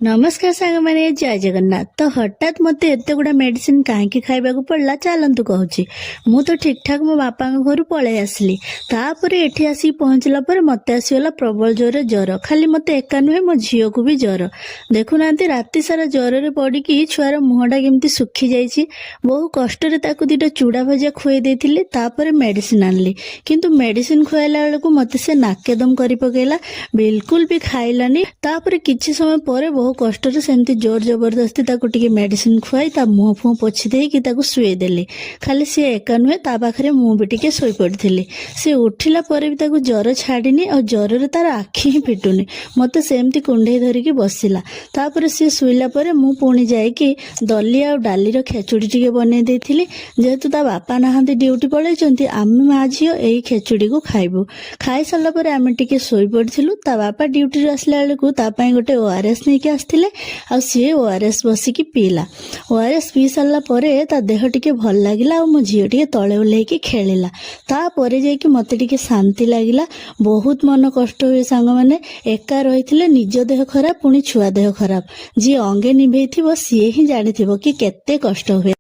नमस्कार सांग मैंने जय जगन्नाथ। तो हठात मत एत गुड़ा मेडिसिन कहीं खाइबा पड़ा चलतु कहूँ मु तो ठीक ठाक मो बापा घर पलि आसली। तापर एठी आसी पहुंचला पर मत आसीगला प्रबल जोर जर। खाली मत एका नुहे मो झील को भी जर। देखुना राति सारा जर पड़ी छुआर मुहटा केमती सुखी जाइए। बहु कष्ट दुटा चूड़ा भजा खुए देती तापर मेडिसिन आनली किंतु मेडिसिन खुआला बेलू मत से नाकेदम कर पकेला। बिल्कुल भी खाइलानी। तापर किछि समय पर बहु कष्ट सेमती जोर जबरदस्ती टिके मेडिसिन खुआई ता मुह फुह पोछि देकी शुए देली। खाली सी एका नुहे ता पाखरे मु भी टिके सोई पड़थिली। सी उठिला पर भी ताकू जर छाड़ीनी और जर तार आखि ही फिटुनी। मते सेमती कुंडे धरिकी बसिला। तापर सी सुइला पर मु पुणी जाइकी दलिया और डालीर खेचुड़ी टिके बनै देथिली। जेहेतु ता बापा नहांती ड्यूटी पळैचंती आमे मा झियो एई खेचुड़ी को खाइबु। खाई सारला पर आमे टिके सोई पड़थिलु। ता बापा ड्यूटी रे आसला बेलकू ता पई गोटे ओआरएस नेकी आस्थिले आ सी ओआरएस बसिकी पीला। ओआरएस पी सारला परे ता देह टिके भल लागिला और मो झियो टिके तळे ओल्हेकी खेलिला। तापर जाइकी मते टिके शांति लागिला। बहुत मन कष्ट हुए सांग माने एका रहिथिले निज देह खराब पुणी छुआ देह खराब। जी अंगे निभेइथिबो सी ही जानिथिबो कि केते कष्ट हुए।